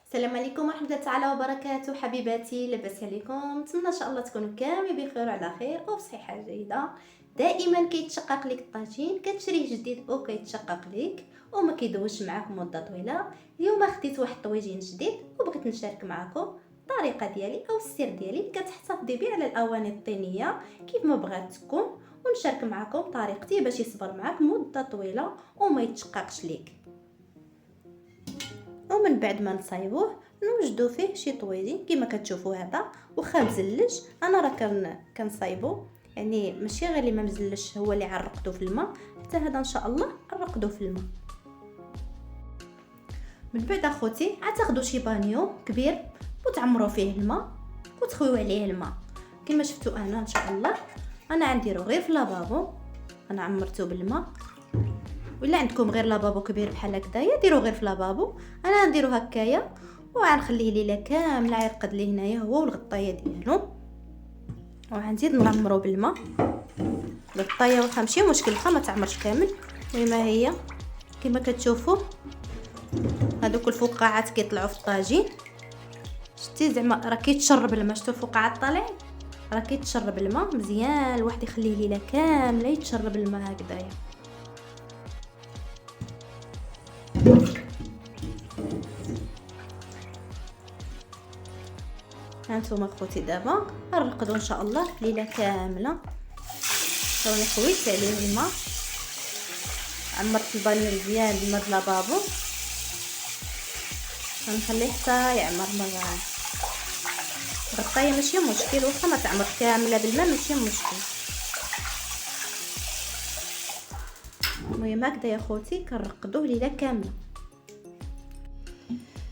السلام عليكم ورحمه الله تعالى وبركاته. حبيباتي لاباس عليكم؟ نتمنى ان شاء الله تكونوا كاملين بخير وعلى خير وبصحه جيده. دائما كيتشقق لك الطاجين كتشريه جديد او كيتشقق لك وما كيدوزش معاك مده طويله. اليوم خديت واحد الطويجين جديد وبغيت نشارك معكم الطريقه ديالي او السر ديالي اللي كتحتفظي به على الاواني الطينيه كيف ما بغات تكون، ونشارك معكم طريقتي باش يصبر معاك مده طويله وما يتشققش لك. ومن بعد ما نصايبوه نوجدوا فيه شي طويلين كما كتشوفوا هذا، واخا مزلج انا راه كنصايبو، يعني ماشي غير اللي ما مزلش هو اللي عرقته في الماء، حتى هذا ان شاء الله عرقته في الماء. من بعد اخوتي غتاخذوا شي بانيو كبير وتعمروا فيه الماء وتخويو عليه الماء كما شفتوا انا ان شاء الله. انا غنديرو غير في لابابو، انا عمرته بالماء، ولا عندكم غير لابابو كبير بحال هكذايا ديروا غير في لابابو. انا غنديرو هكايا وغنخليه ليله كامله يرقد لي هنايا هو والغطايه ديالو، وغنزيد نعمرو بالماء. الغطايه واخا ماشي مشكل واخا ما تعمرش كامل، وما هي كما كتشوفوا هذوك الفقاعات كيطلعوا في الطاجين. شتي زعما راه كيتشرب الماء، شفتوا الفقاعات طالعين راه كيتشرب الماء مزيان، الواحد يخليه ليله كامله يتشرب الماء هكذايا. هانتوما اخوتي دابا غنرقدوا ان شاء الله ليله كامله. راني خويت عليه الماء، عمرت البانيو مزيان بالماء د لابابو، غنخليه حتى يعمر مزيان. الغطايه ماشي مشكل واخا ما تعمر كامله بالماء ماشي مشكل. المهم هكذا يا خوتي كنرقدوه ليله كامله.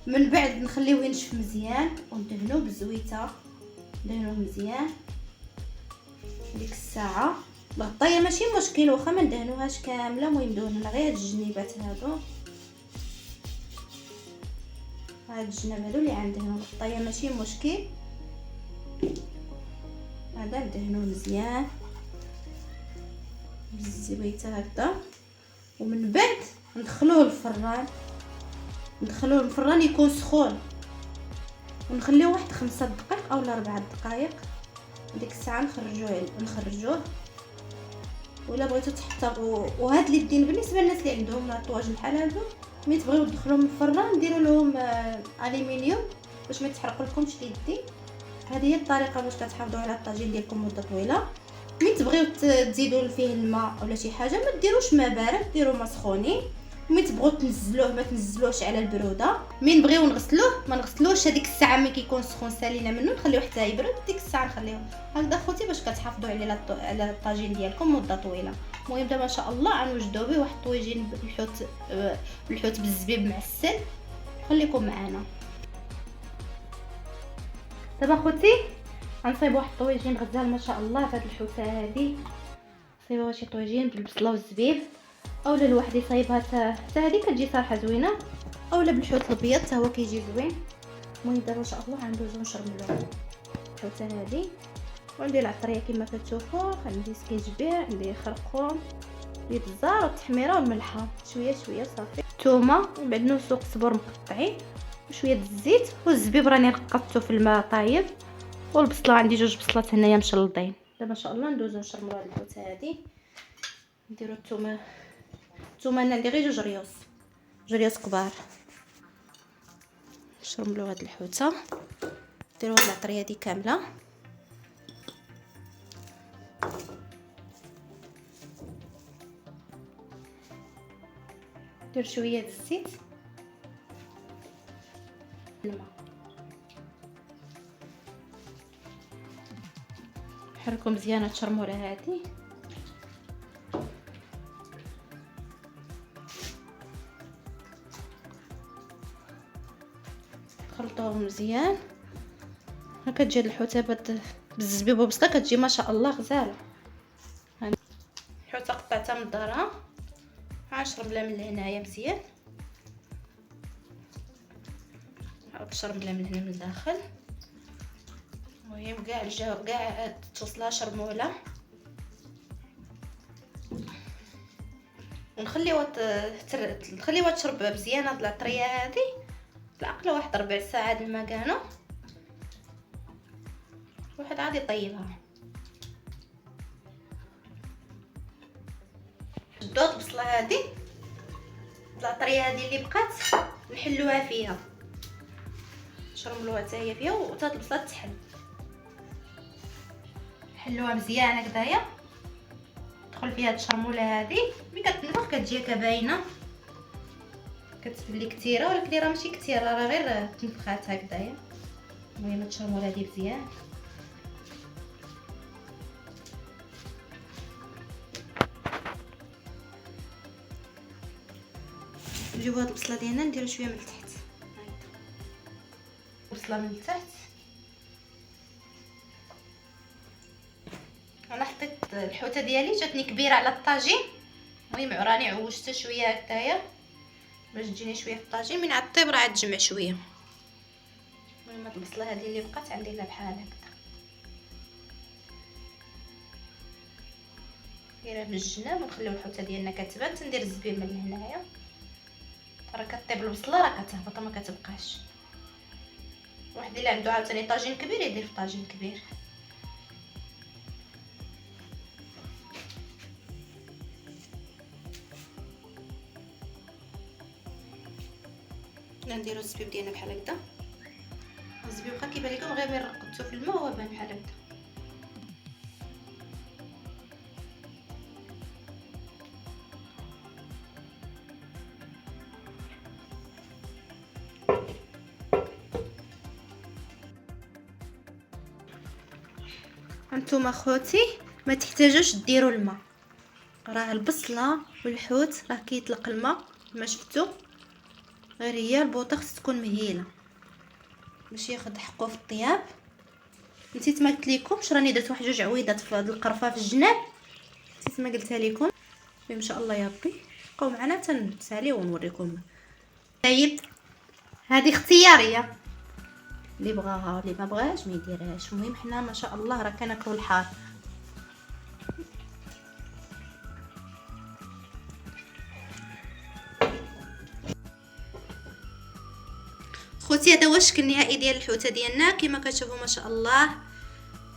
من بعد نخليوه ينشف مزيان وندهنوه بالزويته، ندهنوه مزيان ديك الساعه. الغطايه ماشي مشكل واخا ما ندهنوهاش كامله، المهم دهنا غير هاد الجنيبات هادو، هاد الجناب هادو اللي عندنا. الغطايه ماشي مشكل، هذا ندهنوه مزيان بالزويته هكذا. ومن بعد ندخلوه للفران، ندخلوه الفران يكون سخون ونخليوه واحد 5 دقائق او 4 دقائق. ديك الساعه نخرجوه. ولا بغيتو تحتفظوا وهاد اللي دين بالنسبه للناس اللي عندهم طواجن بحال هادو ملي تبغيو تدخلوهم الفران ديروا لهم الومنيوم باش ما يتحرق لكمش اليدين. هذه هي الطريقه باش كتحافظوا على الطاجين ديالكم مده طويله. ملي تبغيو تزيدوا فيه الماء ولا شي حاجه ما ديروش ماء بارد، ديروا ماء سخونين. ملي تبغوا تنزلوه ما تنزلوهش على البروده. ملي نبغيو نغسلوه ما نغسلوش هذيك الساعه ملي كيكون سخون سالينا منه، نخليوه حتى يبرد ديك الساعه نخليوه هكذا خوتي باش كتحافظوا على الطاجين ديالكم مده طويله. المهم دابا ان شاء الله غنوجدوا به واحد الطويجين بالحوت بالزبيب معسل. خليكم معنا دابا خوتي غنصايبوا واحد الطويجين غزال ما شاء الله في هاد الحوته هادي. صايبوا شي طويجين بالبصله والزبيب، اولا الواحد يصايبها حتى هذه كتجي صراحه زوينه، اولا بالحوت الابيض حتى هو كيجي زوين. المهم دابا ان شاء الله غندوزو نشرملو الحوته هذه. وعندي العطريه كما كتشوفوا، عندي سكينجبير، عندي خرقوم، عندي الزار والتحميره والملحه شويه شويه صافي، الثومه، ومن بعد نوسق صبور مقطعين وشويه الزيت والزبيب راني رقدته في الماء طايب، والبصله عندي 2 بصلات هنايا مشلضين. دابا ان شاء الله ندوزو نشرملو هاد الحوته هذه. نديرو الثومه انا عندي غير 2 ريوس كبار. نشرملو هاد الحوته، نديرو هاد العطريه هادي كامله. ندير شويه د الزيت، الماء، نحركو مزيان هاد الشرموله هادي. خلطوهم مزيان. ها كتجي الحوته بالزبيب وبصله كتجي ما شاء الله غزاله. الحوته قطعتها من الظهرها، نشرب لها من هنايا مزيان، نعاود نشرب لها من هنا من الداخل. المهم كاع توصلها شرموله ونخليوها تشرب مزيان. هاد العطريه هذه خلو واحد ربع ساعه هاد المكانه، واحد عاد يطيبها. شدو هاد البصله هادي، العطريه هادي اللي بقات نحلوها فيها، نشرملوها حتى هي فيها، وحتى هاد البصله تحل. نحلوها مزيان هكذايا، تدخل فيها هاد الشرموله هادي. ملي كتنفخ كتجي هكا باينه، كتبان لي كثيره ولكن راه ماشي كثيره، راه غير تنفخات هكذايا. المهم هاد الشرموله هادي مزيان. نجيبو هاد البصله ديالنا نديرو شويه من التحت، البصله من التحت. انا حطيت الحوته ديالي جاتني كبيره على الطاجين، المهم راني عوجتها شويه هكايا باش تجيني شويه في الطاجين. من عاد طيب راه عاد تجمع شويه. المهم هاد البصله هذه اللي بقات عندي لها بحال هكذا، دايره من الجناب، ونخليو الحوته ديالنا كتبان. تندير الزبيب من هنايا، راه كطيب البصله راه كتهبط ما كتبقاش. واحد اللي عنده عاوتاني طاجين كبير يدير في طاجين كبير. نديرو الزبيب ديالنا بحال هكذا. الزبيب واخا كيبان لكم غير رقدتو في الماء هو بان بحال هكذا. هانتوما خوتي ما تحتاجوش ديروا الماء، راه البصله والحوت راه كيطلق الماء كما شفتوا، غير هي البوطه خص تكون مهيله باش ياخذ حقه في الطياب. نسيت ما قلت لكمش راني درت واحد جوج عويضات في هذه القرفه في الجناب، نسيت ما قلتها لكم. ان شاء الله يا ربي بقاو معنا تنساليو ونوريكم. طيب هذه اختياريه، اللي بغاها اللي ما بغاش ما يديرهاش. المهم حنا ما شاء الله راه كناكلوا الحار. خوتي هذا هو الشكل النهائي ديال الحوته ديالنا كما كتشوفوا ما شاء الله،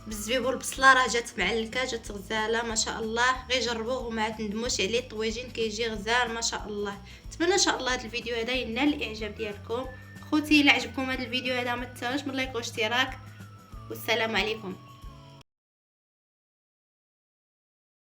بالزبيب والبصله راه جات معلكه جات غزاله ما شاء الله. غير جربوه وما تندموش عليه، الطويجين كيجي غزال ما شاء الله. نتمنى ان شاء الله هذا الفيديو هذا ينال الاعجاب ديالكم. خوتي الا عجبكم هذا الفيديو هذا ما تنساوش من لايك واشتراك، والسلام عليكم.